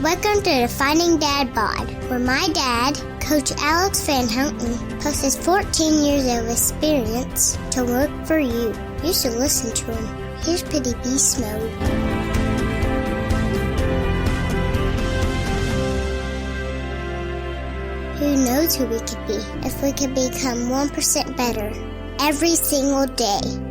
Welcome to Defining Dad Bod, where my dad, Coach Alex Van Houten, plus his 14 years of experience to work for you. You should listen to him. Here's Pretty Beast Mode. Who knows who we could be if we could become 1% better every single day.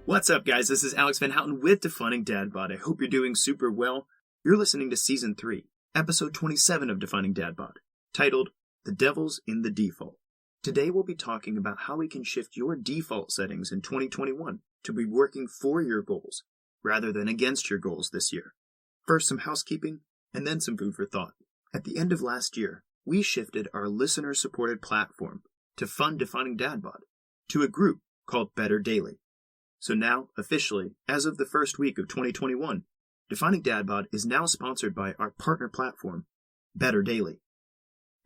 What's up, guys? This is Alex Van Houten with Defining Dad Bod. I hope you're doing super well. You're listening to Season 3, Episode 27 of Defining Dad Bod, titled The Devil's in the Default. Today we'll be talking about how we can shift your default settings in 2021 to be working for your goals, rather than against your goals this year. First, some housekeeping, and then some food for thought. At the end of last year, we shifted our listener-supported platform to fund Defining Dad Bod to a group called Better Daily. So now, officially, as of the first week of 2021, Defining Dad Bod is now sponsored by our partner platform, Better Daily.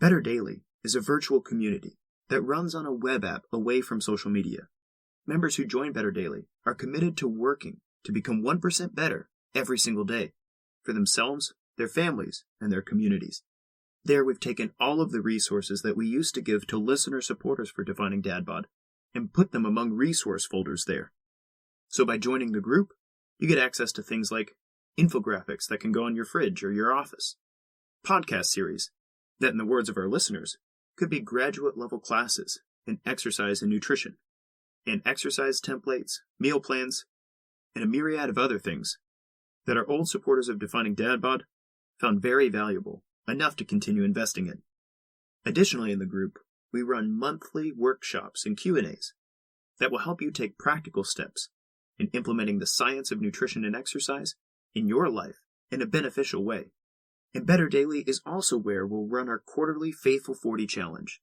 Better Daily is a virtual community that runs on a web app away from social media. Members who join Better Daily are committed to working to become 1% better every single day for themselves, their families, and their communities. There, we've taken all of the resources that we used to give to listener supporters for Defining Dad Bod and put them among resource folders there. So by joining the group, you get access to things like infographics that can go on your fridge or your office, podcast series that, in the words of our listeners, could be graduate-level classes in exercise and nutrition, and exercise templates, meal plans, and a myriad of other things that our old supporters of Defining Dad Bod found very valuable, enough to continue investing in. Additionally, in the group, we run monthly workshops and Q&As that will help you take practical steps in implementing the science of nutrition and exercise in your life in a beneficial way. And Better Daily is also where we'll run our quarterly Faithful 40 challenge,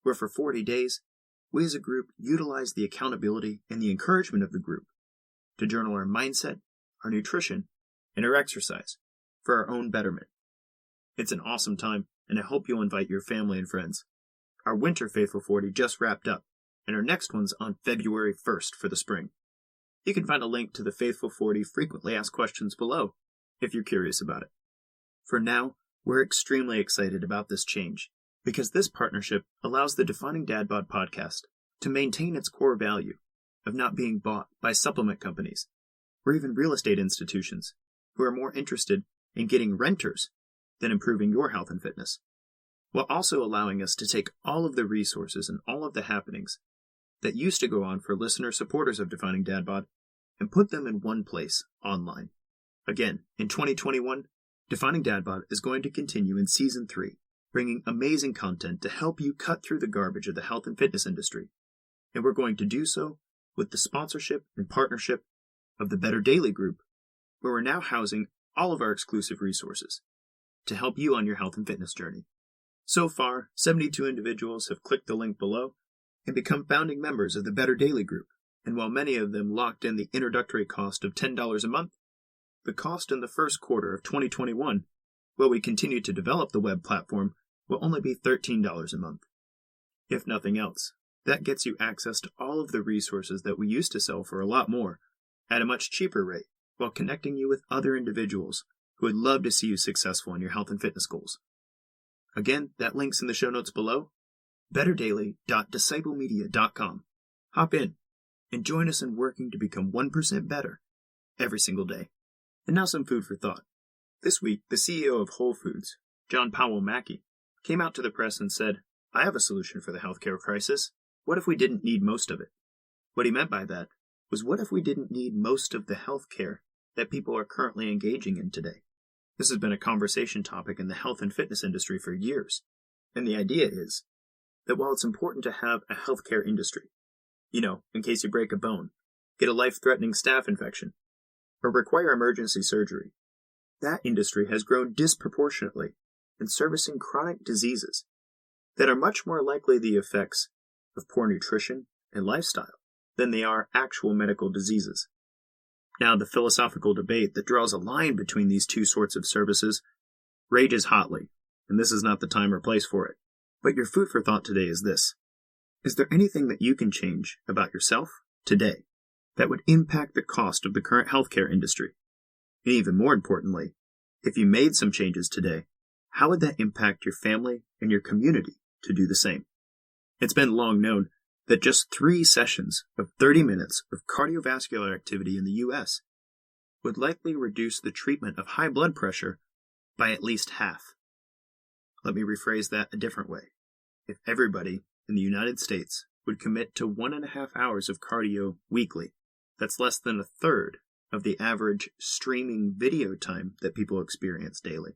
where for 40 days, we as a group utilize the accountability and the encouragement of the group to journal our mindset, our nutrition, and our exercise for our own betterment. It's an awesome time, and I hope you'll invite your family and friends. Our winter Faithful 40 just wrapped up, and our next one's on February 1st for the spring. You can find a link to the Faithful 40 frequently asked questions below if you're curious about it. For now, we're extremely excited about this change because this partnership allows the Defining Dad Bod podcast to maintain its core value of not being bought by supplement companies or even real estate institutions who are more interested in getting renters than improving your health and fitness, while also allowing us to take all of the resources and all of the happenings that used to go on for listener supporters of Defining Dad Bod and put them in one place online. Again, in 2021, Defining Dad Bod is going to continue in Season 3, bringing amazing content to help you cut through the garbage of the health and fitness industry. And we're going to do so with the sponsorship and partnership of the Better Daily group, where we're now housing all of our exclusive resources to help you on your health and fitness journey. So far, 72 individuals have clicked the link below and become founding members of the Better Daily group, and while many of them locked in the introductory cost of $10 a month, the cost in the first quarter of 2021, while we continue to develop the web platform, will only be $13 a month. If nothing else, that gets you access to all of the resources that we used to sell for a lot more, at a much cheaper rate, while connecting you with other individuals who would love to see you successful in your health and fitness goals. Again, that link's in the show notes below, betterdaily.disciplemedia.com. Hop in and join us in working to become 1% better every single day. And now some food for thought. This week, the CEO of Whole Foods, John Powell Mackey, came out to the press and said, "I have a solution for the healthcare crisis. What if we didn't need most of it?" What he meant by that was, what if we didn't need most of the healthcare that people are currently engaging in today? This has been a conversation topic in the health and fitness industry for years. And the idea is that while it's important to have a healthcare industry, in case you break a bone, get a life-threatening staph infection, or require emergency surgery, that industry has grown disproportionately in servicing chronic diseases that are much more likely the effects of poor nutrition and lifestyle than they are actual medical diseases. Now, the philosophical debate that draws a line between these two sorts of services rages hotly, and this is not the time or place for it. But your food for thought today is this. Is there anything that you can change about yourself today that would impact the cost of the current healthcare industry? And even more importantly, if you made some changes today, how would that impact your family and your community to do the same? It's been long known that just 3 sessions of 30 minutes of cardiovascular activity in the U.S. would likely reduce the treatment of high blood pressure by at least half. Let me rephrase that a different way. If everybody in the United States would commit to 1.5 hours of cardio weekly, that's less than a third of the average streaming video time that people experience daily,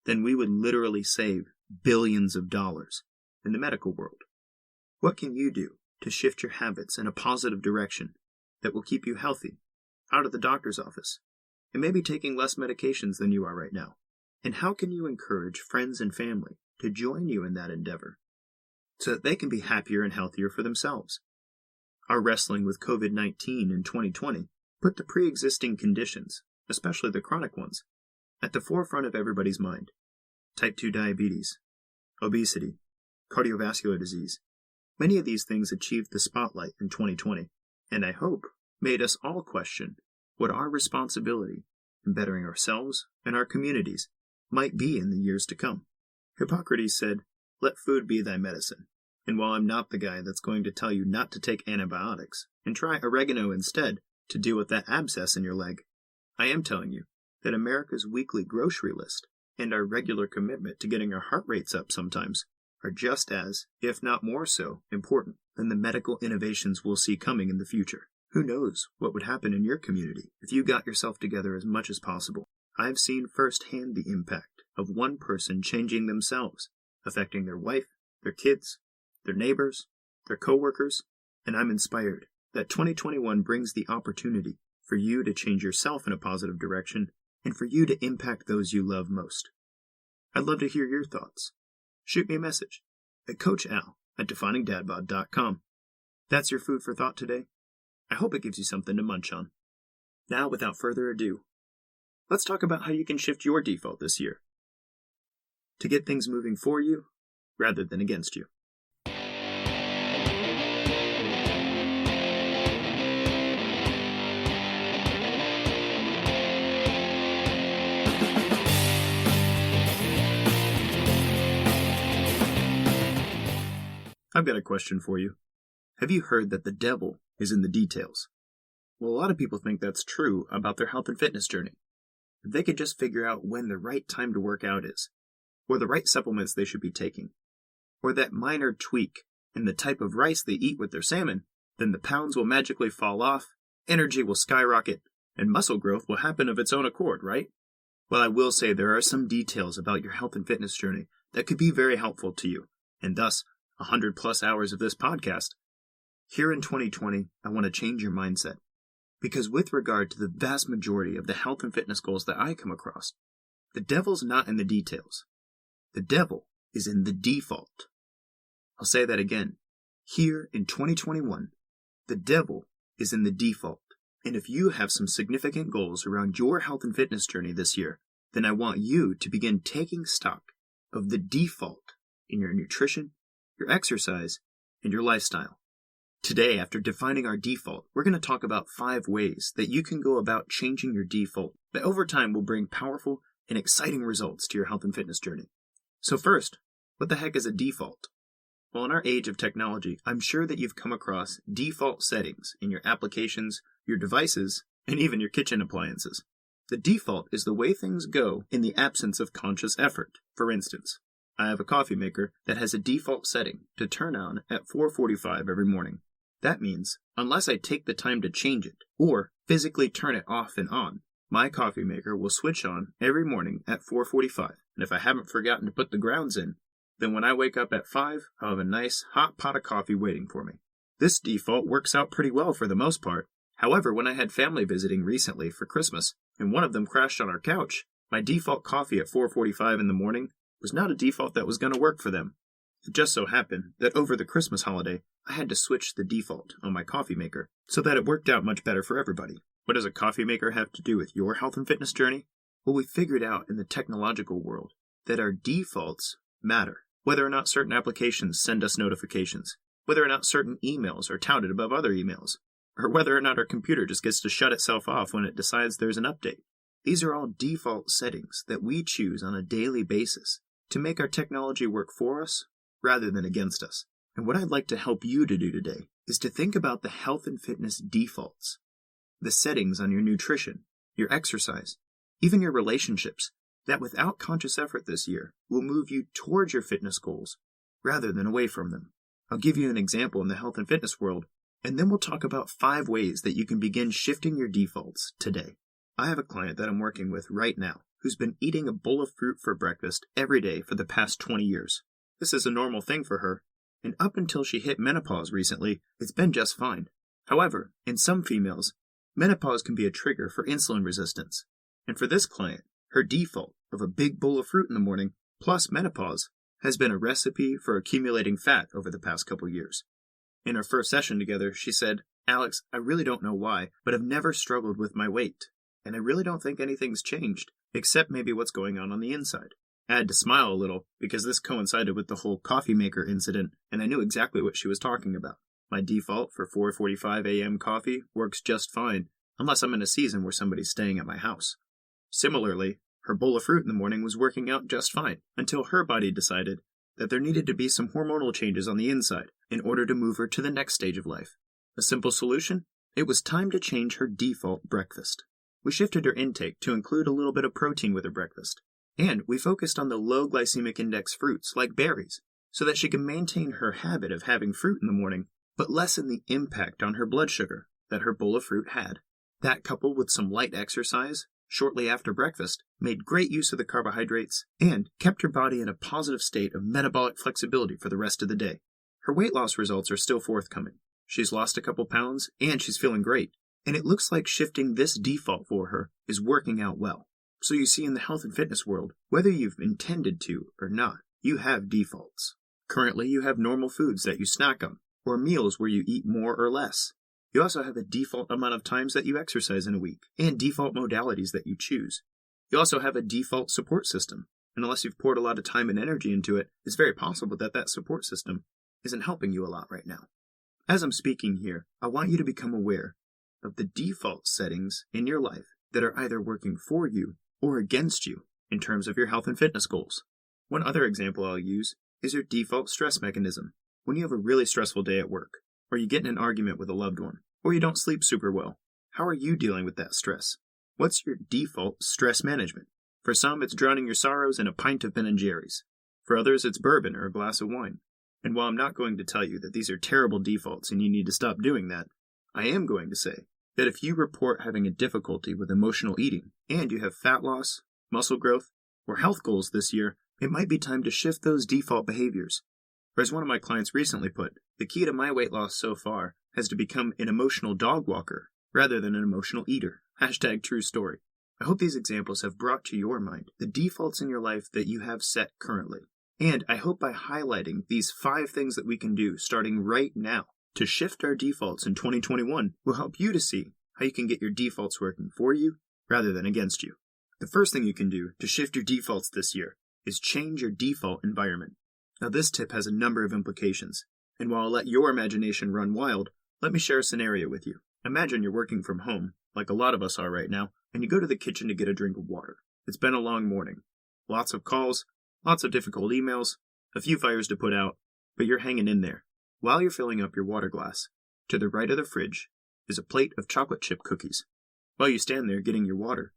then we would literally save billions of dollars in the medical world. What can you do to shift your habits in a positive direction that will keep you healthy, out of the doctor's office, and maybe taking less medications than you are right now? And how can you encourage friends and family to join you in that endeavor so that they can be happier and healthier for themselves? Our wrestling with COVID-19 in 2020 put the pre-existing conditions, especially the chronic ones, at the forefront of everybody's mind. Type 2 diabetes, obesity, cardiovascular disease. Many of these things achieved the spotlight in 2020, and I hope made us all question what our responsibility in bettering ourselves and our communities might be in the years to come. Hippocrates said, "Let food be thy medicine." And while I'm not the guy that's going to tell you not to take antibiotics and try oregano instead to deal with that abscess in your leg, I am telling you that America's weekly grocery list and our regular commitment to getting our heart rates up sometimes are just as, if not more so, important than the medical innovations we'll see coming in the future. Who knows what would happen in your community if you got yourself together as much as possible? I've seen firsthand the impact of one person changing themselves, affecting their wife, their kids, their neighbors, their coworkers, and I'm inspired that 2021 brings the opportunity for you to change yourself in a positive direction and for you to impact those you love most. I'd love to hear your thoughts. Shoot me a message at coachal@definingdadbod.com. That's your food for thought today. I hope it gives you something to munch on. Now, without further ado, let's talk about how you can shift your default this year to get things moving for you rather than against you. I've got a question for you. Have you heard that the devil is in the details? Well, a lot of people think that's true about their health and fitness journey. If they could just figure out when the right time to work out is, or the right supplements they should be taking, or that minor tweak in the type of rice they eat with their salmon, then the pounds will magically fall off, energy will skyrocket, and muscle growth will happen of its own accord, right? Well, I will say there are some details about your health and fitness journey that could be very helpful to you, and thus 100+ hours of this podcast. Here in 2020, I want to change your mindset. Because with regard to the vast majority of the health and fitness goals that I come across, the devil's not in the details. The devil is in the default. I'll say that again. Here in 2021, the devil is in the default. And if you have some significant goals around your health and fitness journey this year, then I want you to begin taking stock of the default in your nutrition, your exercise, and your lifestyle. Today, after defining our default, we're going to talk about 5 ways that you can go about changing your default that over time will bring powerful and exciting results to your health and fitness journey. So first, what the heck is a default? Well, in our age of technology, I'm sure that you've come across default settings in your applications, your devices, and even your kitchen appliances. The default is the way things go in the absence of conscious effort. For instance, I have a coffee maker that has a default setting to turn on at 4:45 every morning. That means, unless I take the time to change it, or physically turn it off and on, my coffee maker will switch on every morning at 4:45. And if I haven't forgotten to put the grounds in, then when I wake up at 5, I'll have a nice hot pot of coffee waiting for me. This default works out pretty well for the most part. However, when I had family visiting recently for Christmas, and one of them crashed on our couch, my default coffee at 4:45 in the morning was not a default that was going to work for them. It just so happened that over the Christmas holiday, I had to switch the default on my coffee maker so that it worked out much better for everybody. What does a coffee maker have to do with your health and fitness journey? Well, we figured out in the technological world that our defaults matter. Whether or not certain applications send us notifications, whether or not certain emails are touted above other emails, or whether or not our computer just gets to shut itself off when it decides there's an update. These are all default settings that we choose on a daily basis to make our technology work for us rather than against us. And what I'd like to help you to do today is to think about the health and fitness defaults, the settings on your nutrition, your exercise, even your relationships, that without conscious effort this year will move you towards your fitness goals rather than away from them. I'll give you an example in the health and fitness world, and then we'll talk about 5 ways that you can begin shifting your defaults today. I have a client that I'm working with right now who's been eating a bowl of fruit for breakfast every day for the past 20 years. This is a normal thing for her, and up until she hit menopause recently, it's been just fine. However, in some females, menopause can be a trigger for insulin resistance. And for this client, her default of a big bowl of fruit in the morning plus menopause has been a recipe for accumulating fat over the past couple years. In our first session together, she said, "Alex, I really don't know why, but I've never struggled with my weight. And I really don't think anything's changed, except maybe what's going on the inside." I had to smile a little because this coincided with the whole coffee maker incident, and I knew exactly what she was talking about. My default for 4:45 a.m. coffee works just fine, unless I'm in a season where somebody's staying at my house. Similarly, her bowl of fruit in the morning was working out just fine, until her body decided that there needed to be some hormonal changes on the inside in order to move her to the next stage of life. A simple solution? It was time to change her default breakfast. We shifted her intake to include a little bit of protein with her breakfast, and we focused on the low glycemic index fruits like berries, so that she can maintain her habit of having fruit in the morning, but lessen the impact on her blood sugar that her bowl of fruit had. That, coupled with some light exercise shortly after breakfast, made great use of the carbohydrates and kept her body in a positive state of metabolic flexibility for the rest of the day. Her weight loss results are still forthcoming. She's lost a couple pounds and she's feeling great, and it looks like shifting this default for her is working out well. So you see, in the health and fitness world, whether you've intended to or not, you have defaults. Currently, you have normal foods that you snack on, or meals where you eat more or less. You also have a default amount of times that you exercise in a week, and default modalities that you choose. You also have a default support system, and unless you've poured a lot of time and energy into it, it's very possible that that support system isn't helping you a lot right now. As I'm speaking here, I want you to become aware of the default settings in your life that are either working for you or against you in terms of your health and fitness goals. One other example I'll use is your default stress mechanism. When you have a really stressful day at work, or you get in an argument with a loved one, or you don't sleep super well, how are you dealing with that stress? What's your default stress management? For some, it's drowning your sorrows in a pint of Ben & Jerry's. For others, it's bourbon or a glass of wine. And while I'm not going to tell you that these are terrible defaults and you need to stop doing that, I am going to say that if you report having a difficulty with emotional eating, and you have fat loss, muscle growth, or health goals this year, it might be time to shift those default behaviors. Or as one of my clients recently put, the key to my weight loss so far has to become an emotional dog walker rather than an emotional eater. #true story. I hope these examples have brought to your mind the defaults in your life that you have set currently. And I hope by highlighting these 5 things that we can do starting right now to shift our defaults in 2021 will help you to see how you can get your defaults working for you rather than against you. The first thing you can do to shift your defaults this year is change your default environment. Now, this tip has a number of implications, and while I'll let your imagination run wild, let me share a scenario with you. Imagine you're working from home, like a lot of us are right now, and you go to the kitchen to get a drink of water. It's been a long morning. Lots of calls, lots of difficult emails, a few fires to put out, but you're hanging in there. While you're filling up your water glass, to the right of the fridge is a plate of chocolate chip cookies. While you stand there getting your water,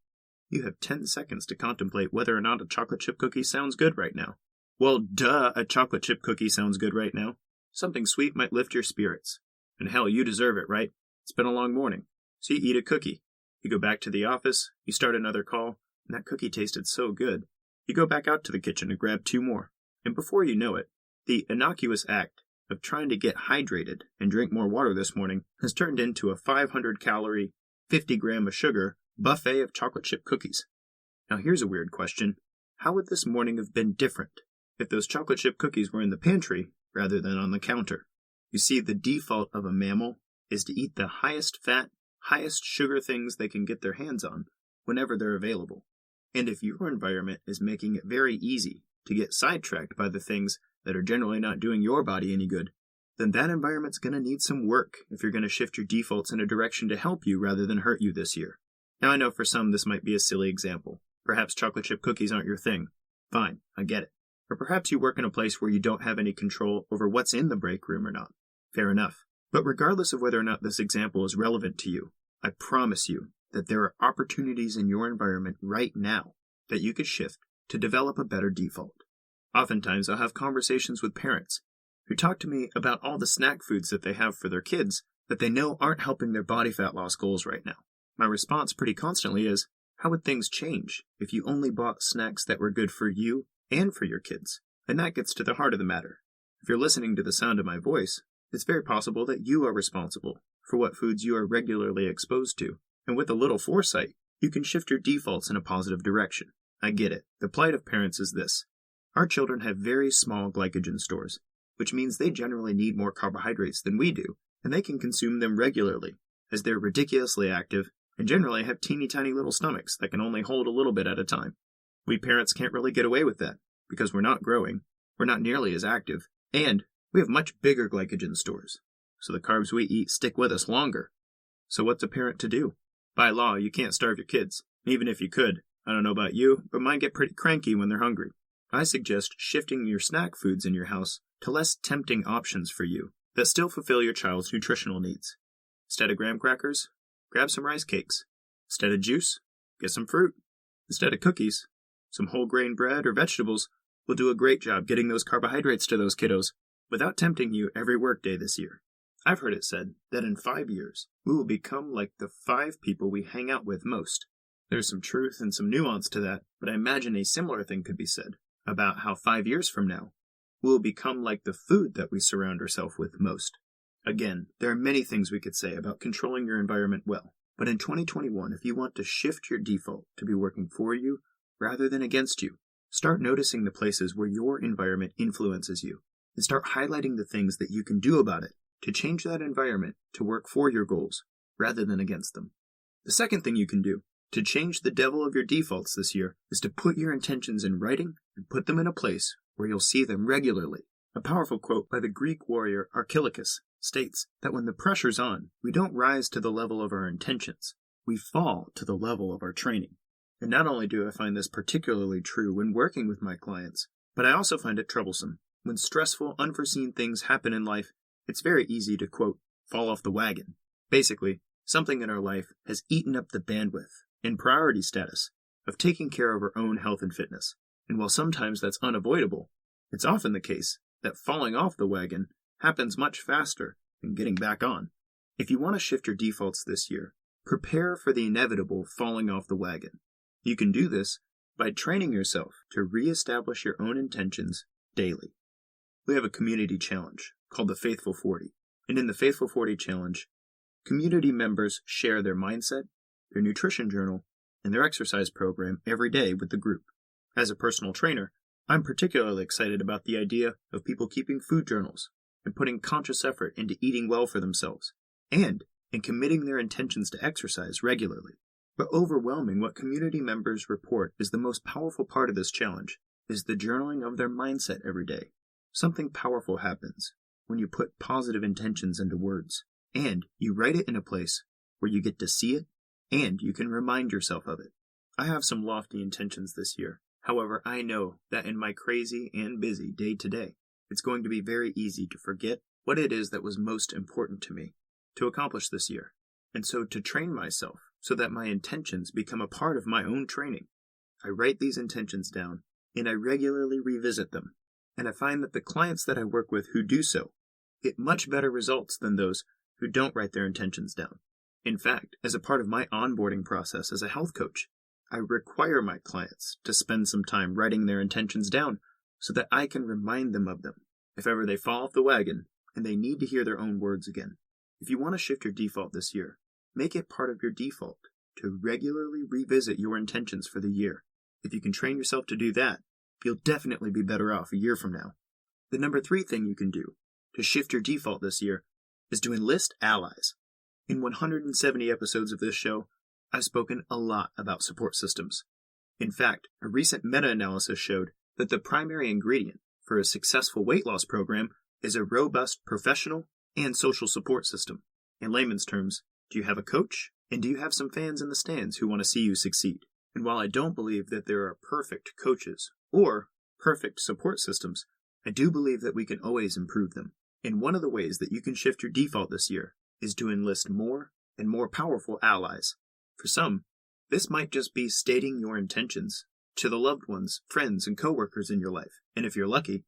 you have 10 seconds to contemplate whether or not a chocolate chip cookie sounds good right now. Well, duh, a chocolate chip cookie sounds good right now. Something sweet might lift your spirits. And hell, you deserve it, right? It's been a long morning. So you eat a cookie. You go back to the office, you start another call, and that cookie tasted so good. You go back out to the kitchen to grab 2 more. And before you know it, the innocuous act of trying to get hydrated and drink more water this morning has turned into a 500-calorie, 50-gram of sugar buffet of chocolate chip cookies. Now here's a weird question. How would this morning have been different if those chocolate chip cookies were in the pantry rather than on the counter? You see, the default of a mammal is to eat the highest fat, highest sugar things they can get their hands on whenever they're available. And if your environment is making it very easy to get sidetracked by the things that are generally not doing your body any good, then that environment's going to need some work if you're going to shift your defaults in a direction to help you rather than hurt you this year. Now I know for some this might be a silly example. Perhaps chocolate chip cookies aren't your thing. Fine, I get it. Or perhaps you work in a place where you don't have any control over what's in the break room or not. Fair enough. But regardless of whether or not this example is relevant to you, I promise you that there are opportunities in your environment right now that you could shift to develop a better default. Oftentimes I'll have conversations with parents who talk to me about all the snack foods that they have for their kids that they know aren't helping their body fat loss goals right now. My response pretty constantly is, how would things change if you only bought snacks that were good for you and for your kids? And that gets to the heart of the matter. If you're listening to the sound of my voice, it's very possible that you are responsible for what foods you are regularly exposed to. And with a little foresight, you can shift your defaults in a positive direction. I get it. The plight of parents is this. Our children have very small glycogen stores, which means they generally need more carbohydrates than we do, and they can consume them regularly, as they're ridiculously active and generally have teeny tiny little stomachs that can only hold a little bit at a time. We parents can't really get away with that, because we're not growing, we're not nearly as active, and we have much bigger glycogen stores, so the carbs we eat stick with us longer. So what's a parent to do? By law, you can't starve your kids. Even if you could, I don't know about you, but mine get pretty cranky when they're hungry. I suggest shifting your snack foods in your house to less tempting options for you that still fulfill your child's nutritional needs. Instead of graham crackers, grab some rice cakes. Instead of juice, get some fruit. Instead of cookies, some whole grain bread or vegetables will do a great job getting those carbohydrates to those kiddos without tempting you every workday this year. I've heard it said that in 5 years, we will become like the 5 people we hang out with most. There's some truth and some nuance to that, but I imagine a similar thing could be said about how 5 years from now, we will become like the food that we surround ourselves with most. Again, there are many things we could say about controlling your environment well, but in 2021, if you want to shift your default to be working for you rather than against you, start noticing the places where your environment influences you, and start highlighting the things that you can do about it to change that environment to work for your goals rather than against them. The second thing you can do to change the devil of your defaults this year is to put your intentions in writing and put them in a place where you'll see them regularly. A powerful quote by the Greek warrior Archilochus states that when the pressure's on, we don't rise to the level of our intentions, we fall to the level of our training. And not only do I find this particularly true when working with my clients, but I also find it troublesome. When stressful, unforeseen things happen in life, it's very easy to, quote, fall off the wagon. Basically, something in our life has eaten up the bandwidth and priority status of taking care of our own health and fitness. And while sometimes that's unavoidable, it's often the case that falling off the wagon happens much faster than getting back on. If you want to shift your defaults this year, prepare for the inevitable falling off the wagon. You can do this by training yourself to reestablish your own intentions daily. We have a community challenge called the Faithful 40, and in the Faithful 40 challenge, community members share their mindset, their nutrition journal, and their exercise program every day with the group. As a personal trainer, I'm particularly excited about the idea of people keeping food journals and putting conscious effort into eating well for themselves, and in committing their intentions to exercise regularly. But overwhelming what community members report is the most powerful part of this challenge is the journaling of their mindset every day. Something powerful happens when you put positive intentions into words, and you write it in a place where you get to see it, and you can remind yourself of it. I have some lofty intentions this year. However, I know that in my crazy and busy day-to-day, it's going to be very easy to forget what it is that was most important to me to accomplish this year. And so to train myself so that my intentions become a part of my own training, I write these intentions down, and I regularly revisit them. And I find that the clients that I work with who do so get much better results than those who don't write their intentions down. In fact, as a part of my onboarding process as a health coach, I require my clients to spend some time writing their intentions down so that I can remind them of them if ever they fall off the wagon and they need to hear their own words again. If you want to shift your default this year, make it part of your default to regularly revisit your intentions for the year. If you can train yourself to do that, you'll definitely be better off a year from now. The number 3 thing you can do to shift your default this year is to enlist allies. In 170 episodes of this show, I've spoken a lot about support systems. In fact, a recent meta-analysis showed that the primary ingredient for a successful weight loss program is a robust professional and social support system. In layman's terms, do you have a coach? And do you have some fans in the stands who want to see you succeed? And while I don't believe that there are perfect coaches or perfect support systems, I do believe that we can always improve them. And one of the ways that you can shift your default this year is to enlist more and more powerful allies. For some, this might just be stating your intentions to the loved ones, friends, and coworkers in your life. And if you're lucky,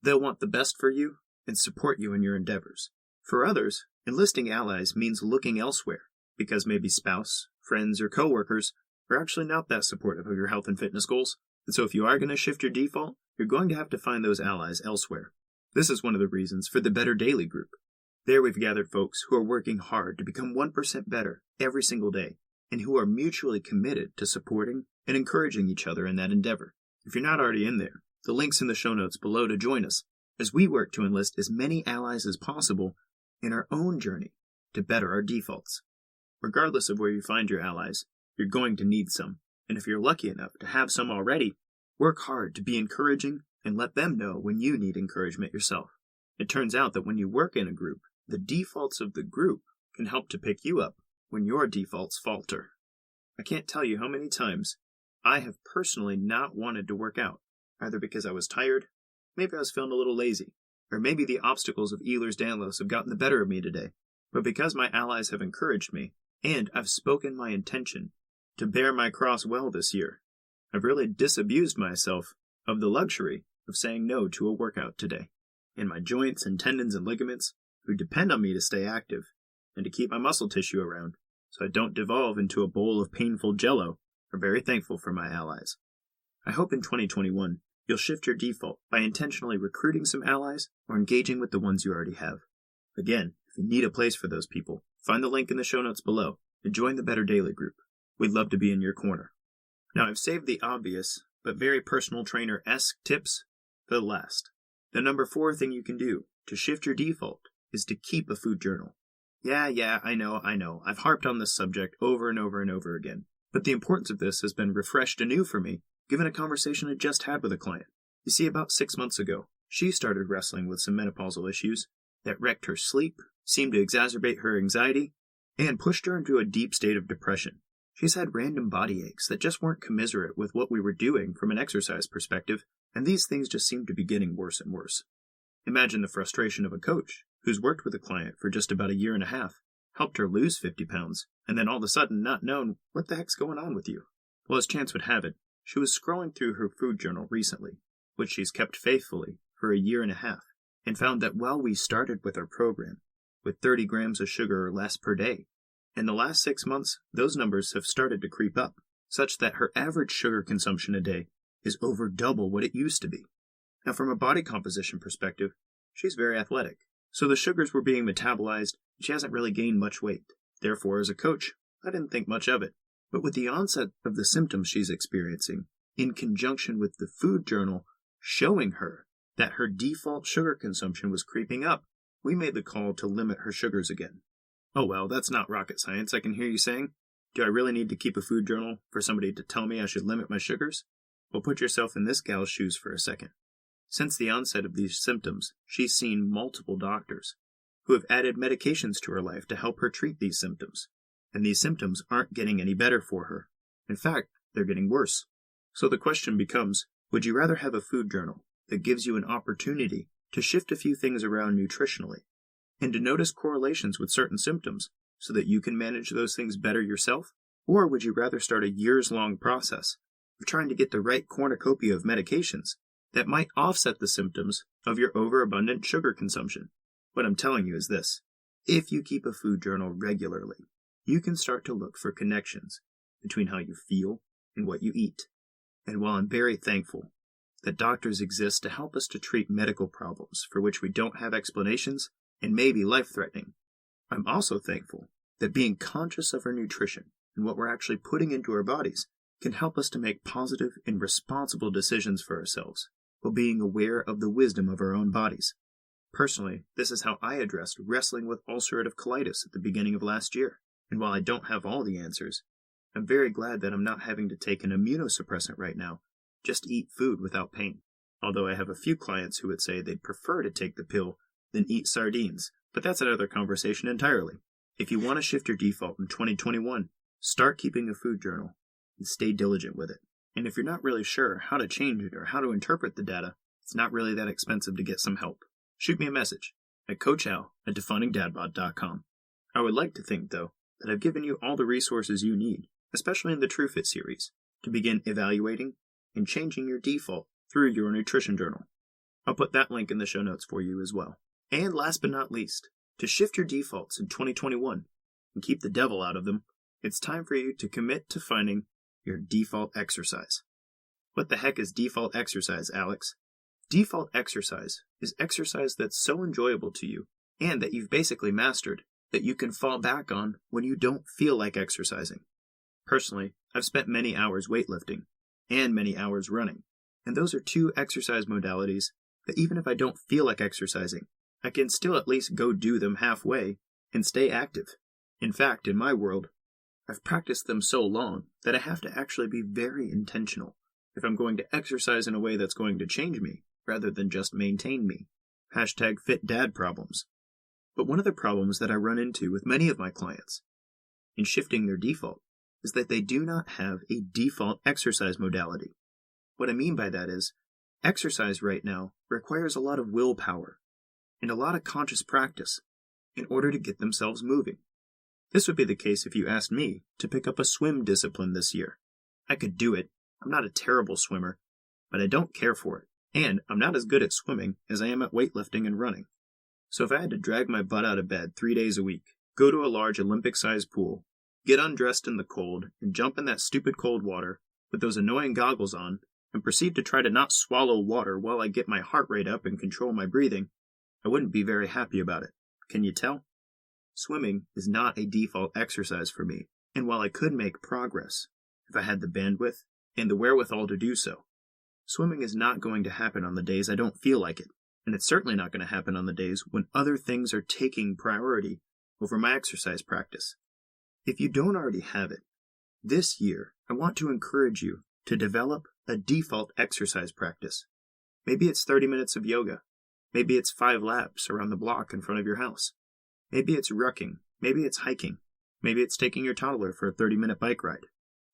they'll want the best for you and support you in your endeavors. For others, enlisting allies means looking elsewhere, because maybe spouse, friends, or coworkers are actually not that supportive of your health and fitness goals. And so if you are going to shift your default, you're going to have to find those allies elsewhere. This is one of the reasons for the Better Daily group. There we've gathered folks who are working hard to become 1% better every single day, and who are mutually committed to supporting and encouraging each other in that endeavor. If you're not already in there, the link's in the show notes below to join us, as we work to enlist as many allies as possible in our own journey to better our defaults. Regardless of where you find your allies, you're going to need some, and if you're lucky enough to have some already, work hard to be encouraging and let them know when you need encouragement yourself. It turns out that when you work in a group, the defaults of the group can help to pick you up when your defaults falter. I can't tell you how many times I have personally not wanted to work out, either because I was tired, maybe I was feeling a little lazy, or maybe the obstacles of Ehlers-Danlos have gotten the better of me today. But because my allies have encouraged me, and I've spoken my intention to bear my cross well this year, I've really disabused myself of the luxury of saying no to a workout today. And my joints and tendons and ligaments, who depend on me to stay active and to keep my muscle tissue around so I don't devolve into a bowl of painful jello, are very thankful for my allies. I hope in 2021 you'll shift your default by intentionally recruiting some allies or engaging with the ones you already have. Again, if you need a place for those people, find the link in the show notes below and join the Better Daily group. We'd love to be in your corner. Now, I've saved the obvious but very personal trainer-esque tips for the last. The number 4 thing you can do to shift your default is to keep a food journal. Yeah, I know. I've harped on this subject over and over and over again. But the importance of this has been refreshed anew for me, given a conversation I just had with a client. You see, about 6 months ago, she started wrestling with some menopausal issues that wrecked her sleep, seemed to exacerbate her anxiety, and pushed her into a deep state of depression. She's had random body aches that just weren't commiserate with what we were doing from an exercise perspective, and these things just seemed to be getting worse and worse. Imagine the frustration of a coach who's worked with a client for just about a year and a half, helped her lose 50 pounds, and then all of a sudden not known what the heck's going on with you. Well, as chance would have it, she was scrolling through her food journal recently, which she's kept faithfully for a year and a half, and found that while we started with our program with 30 grams of sugar or less per day, in the last 6 months, those numbers have started to creep up, such that her average sugar consumption a day is over double what it used to be. Now, from a body composition perspective, she's very athletic, so the sugars were being metabolized, and she hasn't really gained much weight. Therefore, as a coach, I didn't think much of it. But with the onset of the symptoms she's experiencing, in conjunction with the food journal showing her that her default sugar consumption was creeping up, we made the call to limit her sugars again. Oh well, that's not rocket science, I can hear you saying. Do I really need to keep a food journal for somebody to tell me I should limit my sugars? Well, put yourself in this gal's shoes for a second. Since the onset of these symptoms, she's seen multiple doctors who have added medications to her life to help her treat these symptoms. And these symptoms aren't getting any better for her. In fact, they're getting worse. So the question becomes, would you rather have a food journal that gives you an opportunity to shift a few things around nutritionally and to notice correlations with certain symptoms so that you can manage those things better yourself? Or would you rather start a years-long process of trying to get the right cornucopia of medications that might offset the symptoms of your overabundant sugar consumption? What I'm telling you is this: if you keep a food journal regularly, you can start to look for connections between how you feel and what you eat. And while I'm very thankful that doctors exist to help us to treat medical problems for which we don't have explanations and may be life-threatening, I'm also thankful that being conscious of our nutrition and what we're actually putting into our bodies can help us to make positive and responsible decisions for ourselves while being aware of the wisdom of our own bodies. Personally, this is how I addressed wrestling with ulcerative colitis at the beginning of last year. And while I don't have all the answers, I'm very glad that I'm not having to take an immunosuppressant right now, just eat food without pain. Although I have a few clients who would say they'd prefer to take the pill than eat sardines, but that's another conversation entirely. If you want to shift your default in 2021, start keeping a food journal and stay diligent with it. And if you're not really sure how to change it or how to interpret the data, it's not really that expensive to get some help. Shoot me a message at coachal@definingdadbod.com. I would like to think, though, that I've given you all the resources you need, especially in the TRUFit series, to begin evaluating and changing your default through your nutrition journal. I'll put that link in the show notes for you as well. And last but not least, to shift your defaults in 2021 and keep the devil out of them, it's time for you to commit to finding your default exercise. What the heck is default exercise, Alex? Default exercise is exercise that's so enjoyable to you and that you've basically mastered that you can fall back on when you don't feel like exercising. Personally, I've spent many hours weightlifting and many hours running, and those are two exercise modalities that even if I don't feel like exercising, I can still at least go do them halfway and stay active. In fact, in my world, I've practiced them so long that I have to actually be very intentional if I'm going to exercise in a way that's going to change me rather than just maintain me. #FitDad problems. But one of the problems that I run into with many of my clients in shifting their default is that they do not have a default exercise modality. What I mean by that is, exercise right now requires a lot of willpower and a lot of conscious practice in order to get themselves moving. This would be the case if you asked me to pick up a swim discipline this year. I could do it. I'm not a terrible swimmer, but I don't care for it. And I'm not as good at swimming as I am at weightlifting and running. So if I had to drag my butt out of bed 3 days a week, go to a large Olympic-sized pool, get undressed in the cold, and jump in that stupid cold water with those annoying goggles on, and proceed to try to not swallow water while I get my heart rate up and control my breathing, I wouldn't be very happy about it. Can you tell? Swimming is not a default exercise for me, and while I could make progress if I had the bandwidth and the wherewithal to do so, swimming is not going to happen on the days I don't feel like it, and it's certainly not going to happen on the days when other things are taking priority over my exercise practice. If you don't already have it, this year I want to encourage you to develop a default exercise practice. Maybe it's 30 minutes of yoga. Maybe it's 5 laps around the block in front of your house. Maybe it's rucking. Maybe it's hiking. Maybe it's taking your toddler for a 30-minute bike ride.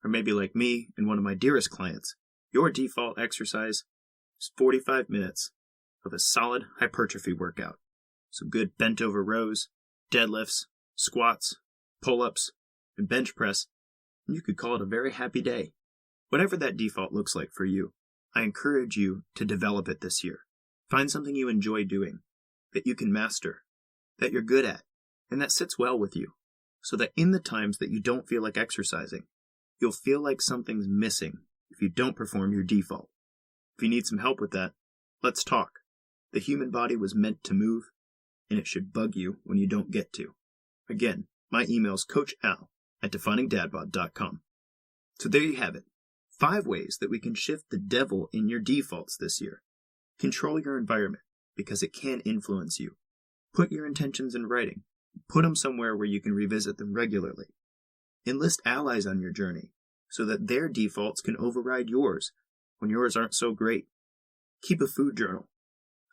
Or maybe like me and one of my dearest clients, your default exercise is 45 minutes of a solid hypertrophy workout. Some good bent over rows, deadlifts, squats, pull-ups, and bench press, and you could call it a very happy day. Whatever that default looks like for you, I encourage you to develop it this year. Find something you enjoy doing, that you can master, that you're good at, and that sits well with you, so that in the times that you don't feel like exercising, you'll feel like something's missing if you don't perform your default. If you need some help with that, let's talk. The human body was meant to move, and it should bug you when you don't get to. Again, my email's coachal@definingdadbod.com. So there you have it. 5 ways that we can shift the devil in your defaults this year. Control your environment, because it can influence you. Put your intentions in writing. Put them somewhere where you can revisit them regularly. Enlist allies on your journey, so that their defaults can override yours when yours aren't so great. Keep a food journal,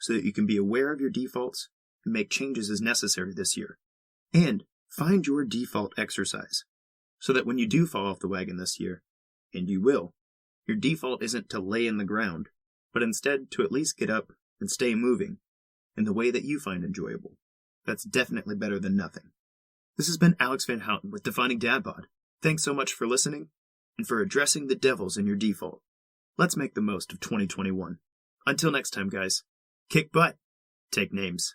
so that you can be aware of your defaults and make changes as necessary this year. And find your default exercise, so that when you do fall off the wagon this year, and you will, your default isn't to lay in the ground, but instead to at least get up and stay moving in the way that you find enjoyable. That's definitely better than nothing. This has been Alex Van Houten with Defining Dad Bod. Thanks so much for listening and for addressing the devils in your default. Let's make the most of 2021. Until next time, guys, kick butt, take names.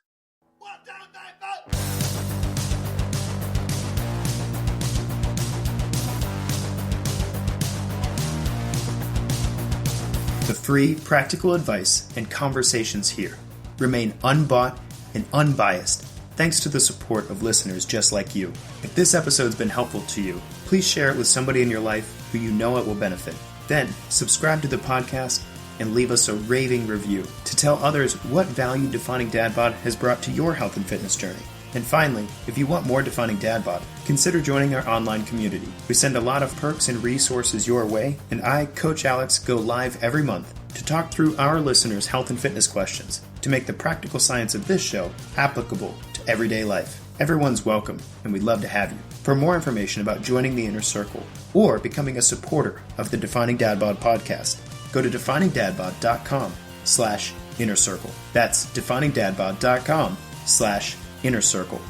The free practical advice and conversations here remain unbought and unbiased thanks to the support of listeners just like you. If this episode's been helpful to you, please share it with somebody in your life who you know it will benefit. Then subscribe to the podcast and leave us a raving review to tell others what value Defining Dad Bod has brought to your health and fitness journey. And finally, if you want more Defining Dad Bod, consider joining our online community. We send a lot of perks and resources your way, and I, Coach Alex, go live every month to talk through our listeners' health and fitness questions. to make the practical science of this show applicable to everyday life. Everyone's welcome, and we'd love to have you. For more information about joining the Inner Circle or becoming a supporter of the Defining Dad Bod podcast, go to definingdadbod.com/inner circle. That's definingdadbod.com/inner circle.